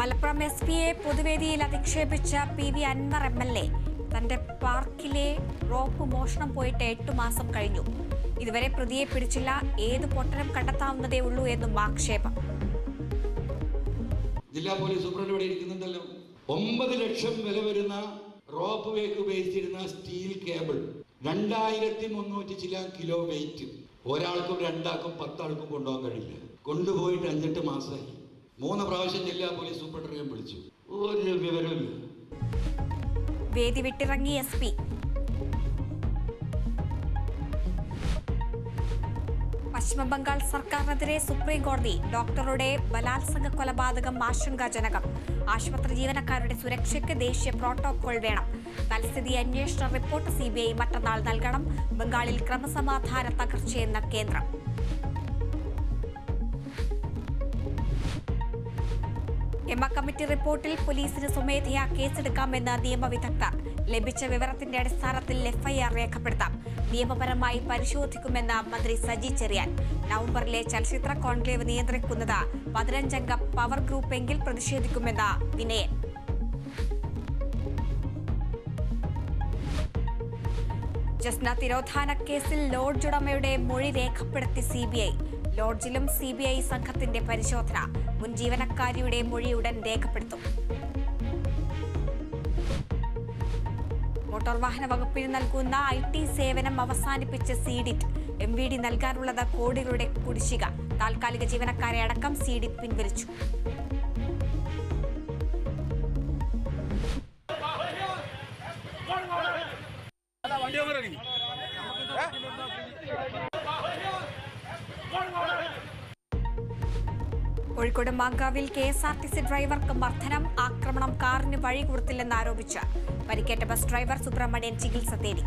Malappuram എസ്.പിയെ പൊതുവേദിയിൽ അധിക്ഷേപിച്ച PV Anwar MLA തന്റെ പാർക്കിലെ rope മോഷണം പോയിട്ട് 8 മാസം കഴിഞ്ഞു. ഇതുവരെ പ്രതിയെ പിടിച്ചില്ല. ഏത് പൊട്ടനും കണ്ടെത്താവുന്നതേ ഉള്ളൂ എന്നും ആക്ഷേപം. ജില്ലാ പോലീസ് സൂപ്രണ്ട് ഇവിടെ ഇരിക്കുന്നുണ്ടല്ലോ. 9 ലക്ഷം വില വരുന്ന റോപ്പ് വേക്ക് ഉപയോഗിച്ചിരുന്ന സ്റ്റീൽ കേബിൾ 2300 ചില കിലോ വെയിറ്റ്. ഒരാൾക്കും 2 ആൾക്കും 10 ആൾക്കും കൊണ്ടുപോകാൻ കഴിയില്ല. കൊണ്ടുപോയിട്ട് 5-8 മാസമായി. 3 പ്രാവശ്യം ജില്ലാ പോലീസ് സൂപ്രണ്ടിനെ വിളിച്ചു. ഒരു വിവരമില്ല. വേദി വിട്ടിറങ്ങി SP. പശ്ചിമബംഗാൾ സർക്കാരിനെതിരെ സുപ്രീം കോടതി. ഡോക്ടറുടെ ബലാത്സംഗ കൊലപാതകം ആശങ്കാജനകം. ആശുപത്രി ജീവനക്കാരുടെ സുരക്ഷയ്ക്ക് ദേശീയ പ്രോട്ടോകോൾ വേണം. തൽസ്ഥിതി അന്വേഷണ റിപ്പോർട്ട് CBI മറ്റന്നാൾ നൽകണം. ബംഗാളിൽ ക്രമസമാധാന തകർച്ചയെന്ന കേന്ദ്രം. എമ്മ കമ്മിറ്റി റിപ്പോർട്ടിൽ പോലീസിന് സ്വമേധയാ കേസെടുക്കാമെന്ന് നിയമവിദഗ്ധർ. ലഭിച്ച വിവരത്തിന്റെ അടിസ്ഥാനത്തിൽ FIR രേഖപ്പെടുത്താം. നിയമപരമായി പരിശോധിക്കുമെന്ന് മന്ത്രി സജി ചെറിയാൻ. നവംബറിലെ ചലച്ചിത്ര കോൺക്ലേവ് നിയന്ത്രിക്കുന്നത് 15-അംഗ പവർ ഗ്രൂപ്പെങ്കിൽ പ്രതിഷേധിക്കുമെന്ന് വിനയൻ. ജസ്ന തിരോധാന കേസിൽ ലോഡ്ജ് ഉടമയുടെ മൊഴി രേഖപ്പെടുത്തി CBI. ലോഡ്ജിലും CBI സംഘത്തിന്റെ പരിശോധന. മുൻ ജീവനക്കാരിയുടെ മൊഴി ഉടൻ രേഖപ്പെടുത്തും. മോട്ടോർ വാഹന വകുപ്പിന് നൽകുന്ന IT സേവനം അവസാനിപ്പിച്ച CDIT. MVD നൽകാനുള്ളത് കോടികളുടെ കുടിശ്ശിക. താൽക്കാലിക ജീവനക്കാരെ അടക്കം CDIT പിൻവലിച്ചു. കോഴിക്കോട് മാങ്കാവിൽ KSRTC ഡ്രൈവർക്ക് മർദ്ദനം. ആക്രമണം കാറിന് വഴി കൊടുത്തില്ലെന്ന് ആരോപിച്ച് പരിക്കേറ്റ ബസ് ഡ്രൈവർ സുബ്രഹ്മണ്യൻ ചികിത്സ തേടി.